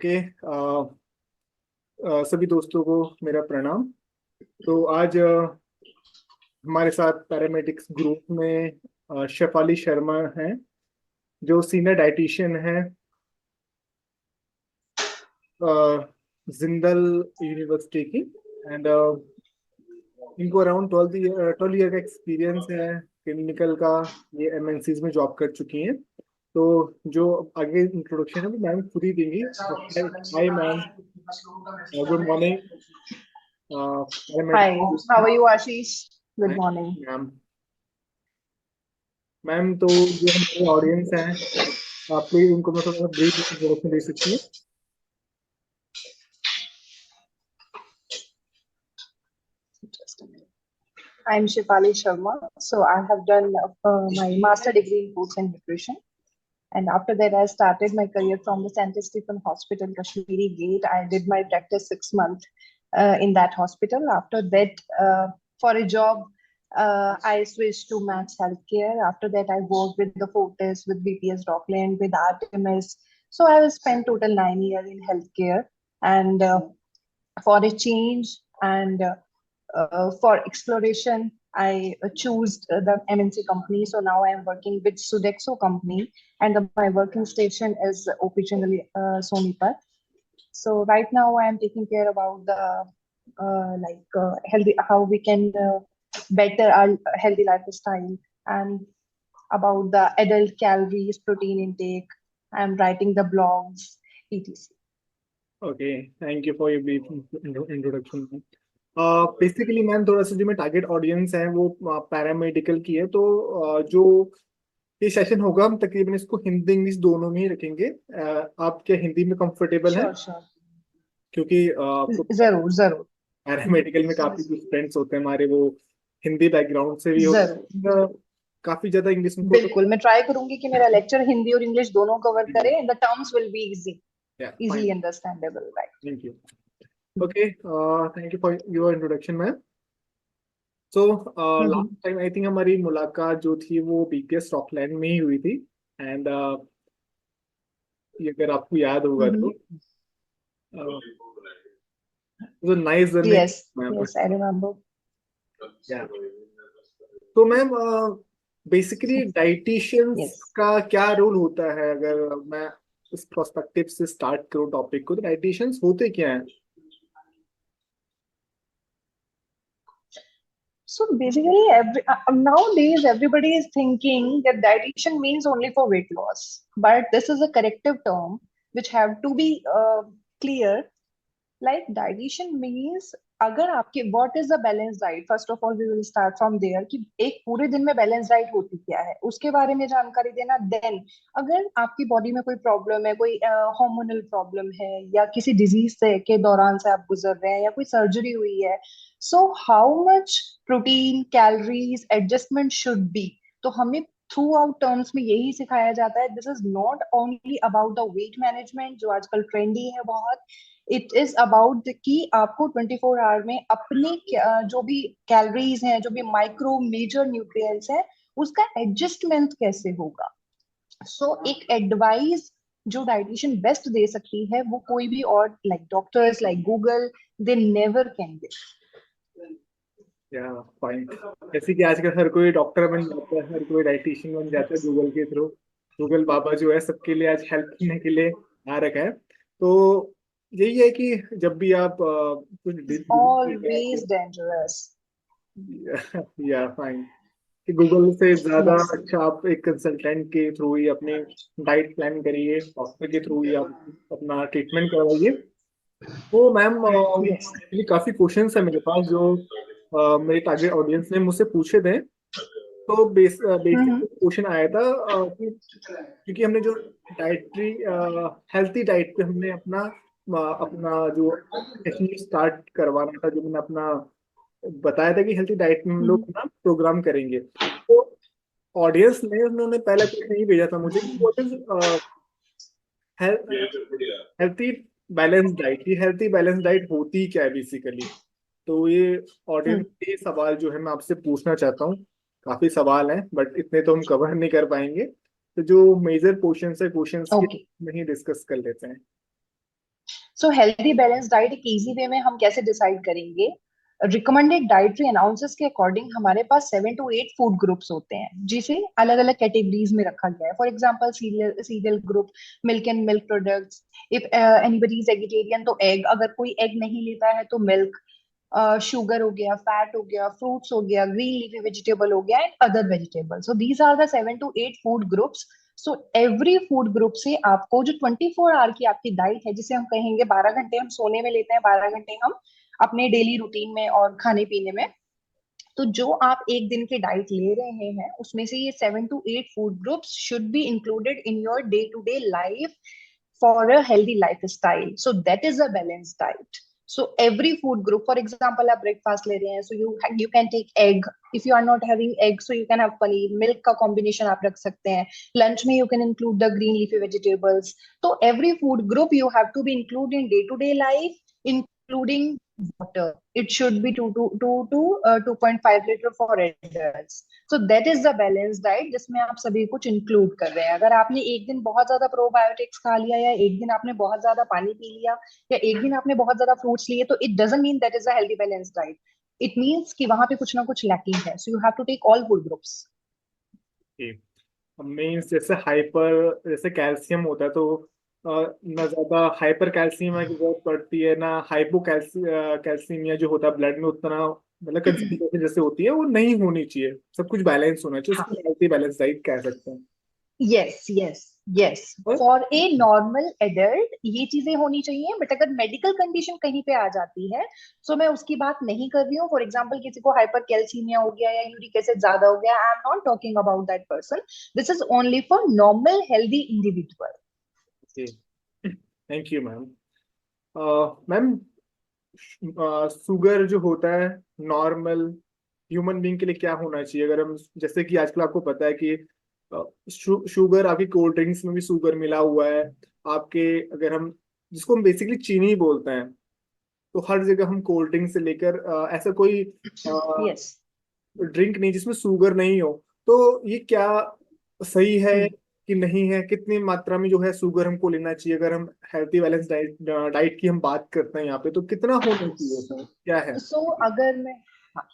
Okay. सभी दोस्तों को मेरा प्रणाम। तो आज हमारे साथ पैरामेडिक्स ग्रुप में शेफाली शर्मा हैं, जो सीनियर डाइटिशियन हैं जिंदल यूनिवर्सिटी की। एंड इनको अराउंड 12 ईयर का एक्सपीरियंस है क्लिनिकल का। ये एमएनसीज में जॉब कर चुकी हैं। तो जो आगे इंट्रोडक्शन है वो मैम खुद ही देंगी। Hi ma'am, good morning Hi, paramedics. how are you, Ashish? Good morning. Ma'am ma'am तो जो हमारे ऑडियंस हैं, आप प्लीज उनको मैं थोड़ा सा ब्रीफ इंट्रोडक्शन दे सकती हैं। Just a minute. I'm Shifali Sharma. So I have done my master degree in foods and nutrition. And after that, I started my career from the St. Stephen Hospital, Kashmiri Gate. I did my practice 6 months in that hospital. After that, for a job, I switched to Max Healthcare. After that, I worked with the Fortis, with BPS Rockland, with Artemis. So I will spend total 9 years in healthcare. And for a change and for exploration, I choose the MNC company. So now I am working with Sodexo company, and my working station is originally Sonipat. So right now I am taking care about the healthy, how we can better our healthy lifestyle, and about the adult calories, protein intake. I am writing the blogs, etc. Okay, thank you for your brief introduction. Basically ma'am थोड़ा सा जो मैं target audience है वो paramedical की है। तो जो ये सेशन होगा हम तकरीबन इसको हिंदी इंग्लिश दोनों में ही रखेंगे। आप क्या हिंदी में कंफर्टेबल हैं? श्योर श्योर, क्योंकि जरूर जरूर पैरामेडिकल में काफी कुछ फ्रेंड्स होते हैं हमारे, वो हिंदी बैकग्राउंड से भी होते जरूर। हैं। काफी ज्यादा इंग्लिश में तो बिल्कुल, मैं ट्राई करूंगी कि मेरा लेक्चर हिंदी और इंग्लिश दोनों कवर करे, the terms will be easy, या easily fine, understandable, right? Thank you. Okay, thank you for your introduction ma'am. So last time I think हमारी मुलाकात जो थी वो बीपीएस रॉकलैंड में ही हुई थी। एंड ये अगर आपको याद होगा तो nice journey yes ma'am. Yes, I remember. तो मैम बेसिकली डाइटिशियंस यस। का क्या रोल होता है? अगर मैं इस प्रोस्पेक्टिव से स्टार्ट करूं टॉपिक को, तो डाइटिशियंस होते क्या हैं? So basically, nowadays everybody is thinking that dietitian means only for weight loss, but this is a corrective term which have to be clear. Like dietitian means, अगर आपके what is the balanced diet, first of all we will start from there कि एक पूरे दिन में balance diet होती क्या है उसके बारे में जानकारी देना। देन अगर आपकी बॉडी में कोई प्रॉब्लम है, कोई हार्मोनल प्रॉब्लम है, या किसी डिजीज से के दौरान से आप गुजर रहे हैं, या कोई सर्जरी हुई है, so how much protein calories adjustment should be. तो हमें थ्रू आउट टर्म्स में यही सिखाया जाता है, this is not only about the weight management जो आजकल ट्रेंडी है बहुत। इट इज अबाउट कि आपको 24 आवर में अपनी जो भी कैलोरीज हैं, जो भी माइक्रो मेजर न्यूट्रिएंट्स हैं, उसका एडजस्टमेंट कैसे होगा। सो एक एडवाइस जो डाइटिशियन बेस्ट दे सकती है, वो कोई भी और like doctors like Google, they never can give. या फाइन। जैसे कि आजकल हर कोई डॉक्टर बन जाता है, हर कोई डाइटिशियन बन जाता है गूगल के थ्रू। गूगल बाबा जो है सबके लिए आज हेल्प करने के लिए आ रखा है। तो यही है कि जब भी आप कुछ ऑलवेज डेंजरस। या फाइन, कि गूगल से ज्यादा यस। अच्छा आप एक कंसल्टेंट के थ्रू ही अपने डाइट प्लान करिए, डॉक्टर के थ्रू ही आप अपना ट्रीटमेंट करवाइए। तो मैम यस। एक्चुअली काफी क्वेश्चंस है मेरे पास जो मेरे टारगेट ऑडियंस ने मुझसे पूछे थे। तो बेसिक हम्म। क्वेश्चन आया था क्योंकि हमने जो डाइटरी हेल्थी डाइट पे हमने अपना अपना जो सेशन स्टार्ट करवाना था, जो मैंने अपना बताया था कि हेल्थी डाइट में हम लोग अपना प्रोग्राम करेंगे। तो ऑडियंस ने उन्होंने पहला क्वेश्चन ये भेजा था मुझे कि what is healthy balance diet. ये हेल्थी बैलेंस डाइट होती क्या है बेसिकली? तो ये ऑडियंस के सवाल जो है मैं आपसे पूछना चाहता हूँ। काफी सवाल हैं बट इतने तो हम कवर नहीं कर पाएंगे। तो जो मेजर क्वेश्चंस है, क्वेश्चंस के ओके। में ही डिस्कस कर लेते हैं। सो हेल्दी बैलेंस डाइट एक इजी वे में हम कैसे डिसाइड करेंगे? रिकमेंडेड डाइटरी अनाउंसेस के अकॉर्डिंग हमारे पास 7 to 8 फूड ग्रुप्स होते हैं जिसे अलग अलग कैटेगरीज में रखा गया है। For example serial group, milk and milk products. If anybody is eggetarian तो एग, अगर कोई एग नहीं लेता है तो मिल्क। शुगर हो गया, फैट हो गया, फ्रूट्स हो गया, ग्रीन लीफी वेजिटेबल हो गया and other vegetable. So these are the 7 to 8 food groups. So every food group से आपको जो 24 आवर की आपकी डाइट है, जिसे हम कहेंगे 12 घंटे हम सोने में लेते हैं, 12 घंटे हम अपने डेली रूटीन में और खाने पीने में, तो जो आप एक दिन की डाइट ले रहे हैं उसमें से ये 7 to 8 food groups should be included in your day to day life for a healthy lifestyle. So that is a balanced diet. So every food group, for example, आप breakfast ले रहे हैं, so you can take egg. If you are not having egg, so you can have paneer, milk का combination आप रख सकते हैं. Lunch में you can include the green leafy vegetables. So every food group you have to be included in day to day life, including water. It should be 2 to 2.5 liter for adults. So that is the balance diet जिसमें आप सभी कुछ include कर रहे हैं। अगर आपने एक दिन बहुत ज्यादा प्रोबायोटिक्स खा लिया, या एक दिन आपने बहुत ज्यादा पानी पी लिया, या एक दिन आपने बहुत ज्यादा फ्रूट्स लिए, तो it doesn't mean that is a healthy balance diet. It means कि वहां पे कुछ ना कुछ लैकिंग है। So you have to take all food groups. Means जैसे हाइपर, जैसे कैल्शियम होता है तो ना ज्यादा हाइपर कैल्शियम की जरूरत पड़ती है, ना हाइपो कैल्सीमिया जो होता है ब्लड में उतना, मतलब कंसंट्रेशन जैसे होती है वो नहीं होनी चाहिए, सब कुछ बैलेंस होना चाहिए, हाँ, उसको हेल्थी बैलेंस डाइट कह सकते हैं। Yes yes yes. और फॉर ए नॉर्मल एडल्ट ये चीजें होनी चाहिए, बट अगर मेडिकल कंडीशन कहीं पे आ जाती है, सो मैं उसकी बात नहीं कर रही हूँ। फॉर एग्जाम्पल किसी को हाइपर कैल्सीमिया हो गया या यूरिक एसिड ज्यादा हो गया, I am not talking about that person. This is only for normal healthy individual. Thank you ma'am. Ma'am, sugar जो होता है नॉर्मल ह्यूमन बीइंग के लिए क्या होना चाहिए? अगर हम, जैसे कि आजकल आपको पता है कि शुगर आपकी कोल्ड ड्रिंक्स में भी शुगर मिला हुआ है, आपके, अगर हम, जिसको हम बेसिकली चीनी बोलते हैं, तो हर जगह हम कोल्ड ड्रिंक से लेकर ऐसा कोई यस। ड्रिंक नहीं जिसमें शुगर नहीं हो। तो ये क्या सही है कि नहीं है? कितनी मात्रा में जो है शुगर हमको लेना चाहिए? अगर हम हेल्थी बैलेंस डाइट की हम बात करते हैं यहाँ पे, तो कितना होना चाहिए उसमें, क्या है? सो अगर मैं, हाँ,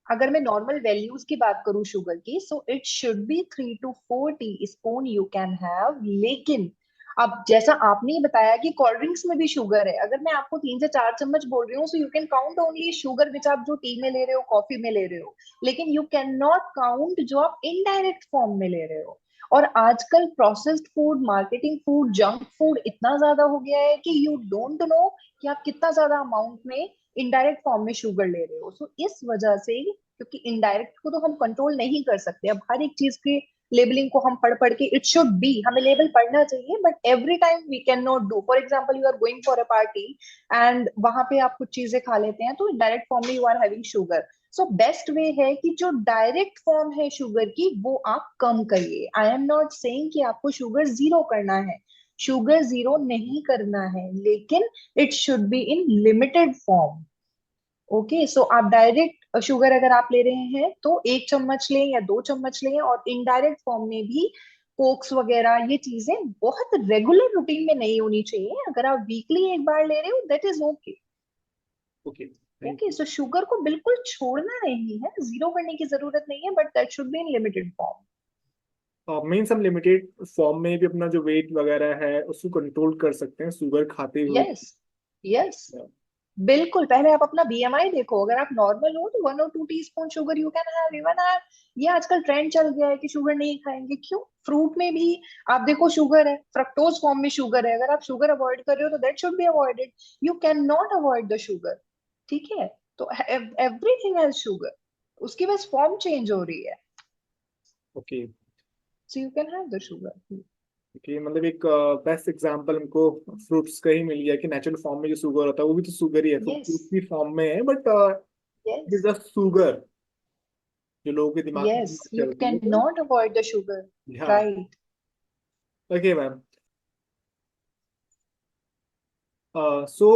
अगर मैं नॉर्मल वैल्यूज की बात करूं शुगर की, so it should B 3 to 4 tea spoon you can have. लेकिन अब जैसा आपने ही बताया कि कोल्ड ड्रिंक्स में भी शुगर है, अगर मैं आपको 3 से 4 चम्मच बोल रही हूँ, सो you can count only sugar विच आप जो टी में ले रहे हो, कॉफी में ले रहे हो, लेकिन यू कैन नॉट काउंट जो आप इनडायरेक्ट फॉर्म में ले रहे हो। और आजकल processed food, marketing food, junk food इतना ज्यादा हो गया है कि यू डोंट नो कि आप कितना ज्यादा अमाउंट में इनडायरेक्ट फॉर्म में शुगर ले रहे हो। सो इस वजह से, क्योंकि इनडायरेक्ट को तो हम कंट्रोल नहीं कर सकते, अब हर एक चीज की लेबलिंग को हम पढ़ पढ़ के, इट शुड बी, हमें लेबल पढ़ना चाहिए, but every time we can not do. For example you are going for a party and वहां पे आप कुछ चीजें खा लेते हैं, तो डायरेक्ट फॉर्म में you are having sugar. So best way है कि जो डायरेक्ट फॉर्म है शुगर की वो आप कम करिए। आई एम नॉट सेइंग कि आपको शुगर जीरो करना है, शुगर जीरो नहीं करना है, लेकिन it should be in limited form. Okay, so आप डायरेक्ट शुगर अगर आप ले रहे हैं तो 1 चम्मच लें या 2 चम्मच लें, और इनडायरेक्ट फॉर्म में भी कोक्स वगैरह ये चीजें बहुत रेगुलर रूटीन में नहीं होनी चाहिए। अगर आप वीकली एक बार ले रहे हो that is okay. Okay, thank okay, so sugar को बिल्कुल छोड़ना नहीं है, जीरो करने की जरूरत नहीं है, but that should be in limited form. You. Means हम लिमिटेड फॉर्म में भी अपना जो वेट वगैरह है उसको कंट्रोल कर सकते हैं शुगर खाते हुए। यस यस, बिल्कुल। पहले आप अपना बीएमआई देखो, अगर आप नॉर्मल हो तो 1 or 2 tea spoon sugar you can have even have. ये आजकल ट्रेंड चल गया है कि शुगर नहीं खाएंगे, क्यों? फ्रूट में भी आप देखो शुगर है, फ्रक्टोज फॉर्म में शुगर है। अगर आप शुगर अवॉइड कर रहे हो तो that should be avoided. You can not avoid the sugar. ठीक है, तो एवरीथिंग हैज शुगर, उसकी बस फॉर्म चेंज हो रही है। Okay. So you can have the sugar. Okay, मतलब एक बेस्ट एग्जांपल हमको फ्रूट्स का ही मिल गया कि नेचुरल फॉर्म में जो शुगर होता है वो भी तो शुगर ही है, यस फ्रूट की फॉर्म में है, but it is yes the sugar जो लोगों के दिमाग में यस, यू चलती कैन है। Not avoid the sugar. हाँ। Right. Okay ma'am. So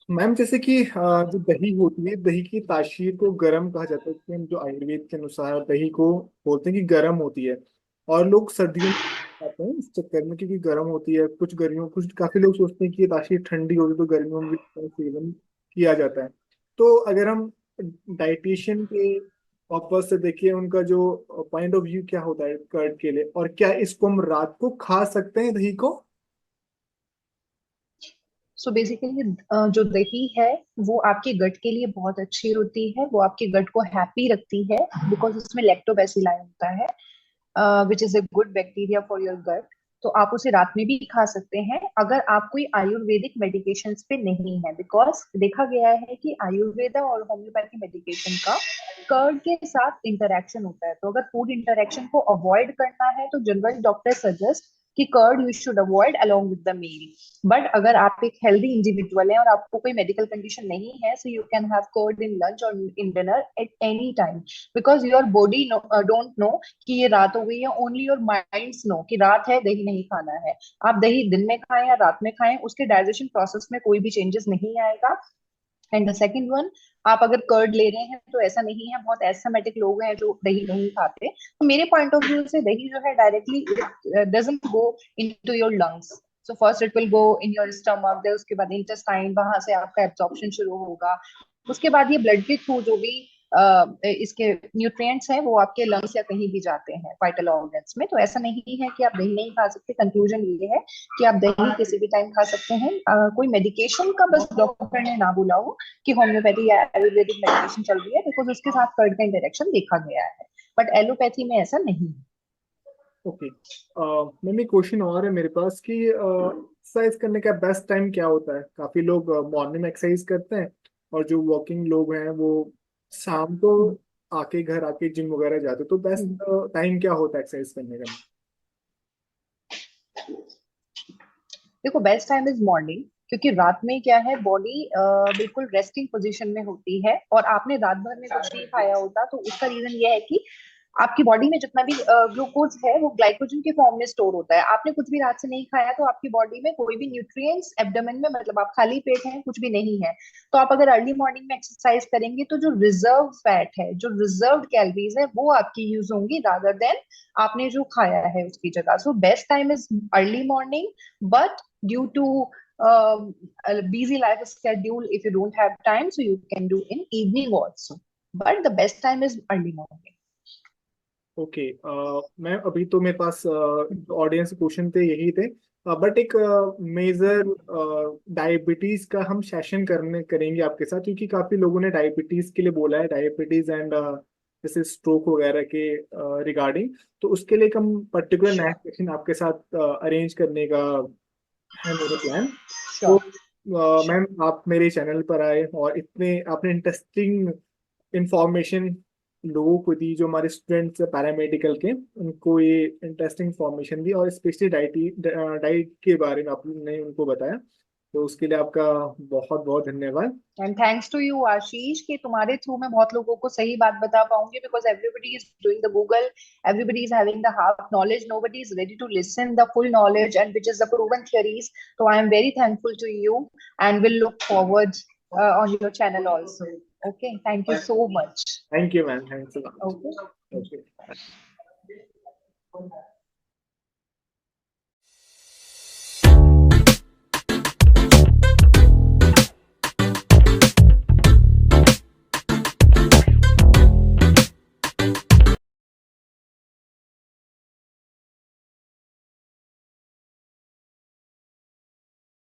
ma'am, जैसे कि जो दही होती है, दही की तासीर को गर्म कहा जाता है, कि हम जो आयुर्वेद के अनुसार दही को बोलते हैं कि गर्म होती है, और लोग सर्दियों में आते हैं इस चक्कर में, क्योंकि गर्म होती है कुछ गर्मियों, कुछ काफी लोग सोचते हैं कि ये राशि ठंडी होगी तो गर्मियों में भी इसका सेवन किया जाता है। तो अगर हम डाइटिशियन के पर्पज से देखिए, उनका जो पॉइंट ऑफ व्यू क्या होता है कर्ड के लिए, और क्या इसको हम रात को खा सकते हैं दही को? सो बेसिकली जो दही है वो आपके गट के लिए बहुत अच्छी होती है, वो आपके गट को हैप्पी रखती है बिकॉज उसमें लैक्टोबैसिलाई होता है which is a good bacteria for your gut. तो आप उसे रात में भी खा सकते हैं अगर आप कोई आयुर्वेदिक मेडिकेशंस पे नहीं है, बिकॉज देखा गया है कि आयुर्वेदा और होम्योपैथी मेडिकेशन का कर्ड के साथ इंटरेक्शन होता है। तो अगर फूड इंटरेक्शन को अवॉइड करना है तो जनरल डॉक्टर सजेस्ट कि curd you should avoid along with the meal. But अगर आप एक हेल्दी इंडिविजुअल हैं और आपको कोई मेडिकल कंडीशन नहीं है, so you can have curd in lunch और in dinner at any time, because your body don't know कि ये रात हो गई है, ओनली योर माइंड्स नो कि रात है, दही नहीं खाना है। आप दही दिन में खाएं या रात में खाएं, उसके डाइजेशन प्रोसेस में कोई भी चेंजेस नहीं आएगा। एंड द सेकंड वन, आप अगर कर्ड ले रहे हैं तो ऐसा नहीं है, बहुत एस्थमेटिक लोग हैं जो दही नहीं खाते, तो मेरे पॉइंट ऑफ व्यू से दही जो है directly doesn't go into your lungs. So first it will go in your stomach, then उसके बाद इंटेस्टाइन, वहां से आपका एब्जॉर्प्शन शुरू होगा। उसके बाद ये ब्लड के थ्रू जो भी इसके न्यूट्रिएंट्स हैं वो आपके लंग्स या कहीं भी जाते हैं वाइटल ऑर्गन्स में। तो ऐसा नहीं है कि आप दही नहीं खा सकते। कंक्लूजन ये है कि आप दही किसी भी टाइम खा सकते हैं। कोई मेडिकेशन का बस डॉक्टर ने ना बोला हो कि होम्योपैथी या आयुर्वेदिक मेडिकेशन चल रही है, बिकॉज उसके साथ कर्ड का इंटरेक्शन देखा गया है, बट एलोपैथी में ऐसा नहीं है। ओके। मैम एक क्वेश्चन और है मेरे पास कि एक्सरसाइज करने का बेस्ट टाइम क्या होता है? काफी लोग मॉर्निंग में एक्सरसाइज करते हैं, और जो वॉकिंग लोग हैं वो शाम को आके घर आके जिम वगैरह जाते हैं, तो बेस्ट टाइम क्या होता है एक्सरसाइज करने का? देखो, बेस्ट टाइम इज मॉर्निंग, क्योंकि रात में क्या है, बॉडी बिल्कुल रेस्टिंग पोजीशन में होती है और आपने रात भर में कुछ नहीं खाया होता। तो उसका रीजन ये है कि आपकी बॉडी में जितना भी ग्लूकोज है वो ग्लाइकोजन के फॉर्म में स्टोर होता है। आपने कुछ भी रात से नहीं खाया तो आपकी बॉडी में कोई भी न्यूट्रिएंट्स एब्डोमेन में, मतलब आप खाली पेट हैं, कुछ भी नहीं है। तो आप अगर अर्ली मॉर्निंग में एक्सरसाइज करेंगे तो जो रिजर्व फैट है, जो रिजर्व कैलोरीज है, वो आपकी यूज होंगी रादर देन आपने जो खाया है उसकी जगह। So best time is early morning, but due to a busy life schedule, if you don't have time, so you can do in evening also, but the best time is early morning. Okay. मैं अभी तो मेरे पास audience question थे यही थे, but एक major diabetes का हम सेशन करेंगे आपके साथ, क्योंकि काफी लोगों ने डायबिटीज के लिए बोला है, डायबिटीज एंड जैसे स्ट्रोक वगैरह के रिगार्डिंग। तो उसके लिए एक हम पर्टिकुलर नया Sure. सेशन आपके साथ अरेंज करने का है मेरा प्लान। तो Sure. Sure. मैम आप मेरे चैनल पर आए और इतने आपने इंटरेस्टिंग इंफॉर्मेशन लोगों को दी, जो हमारे स्टूडेंट्स पैरामेडिकल के, उनको ये इंटरेस्टिंग इंफॉर्मेशन दी, और स्पेशली डाइट के बारे में आपने उनको बताया। तो उसके लिए आपका बहुत बहुत धन्यवाद। And thanks to you, आशीष, कि तुम्हारे थ्रू मैं बहुत लोगों को सही बात बता पाऊंगी, because everybody is doing the Google, everybody is having the half knowledge, nobody is ready to listen the full knowledge and which is the proven theories. So I am very thankful to you and will look forward on your channel also. Okay, thank you so much. Thank you ma'am, thanks a Okay. Lot. Okay.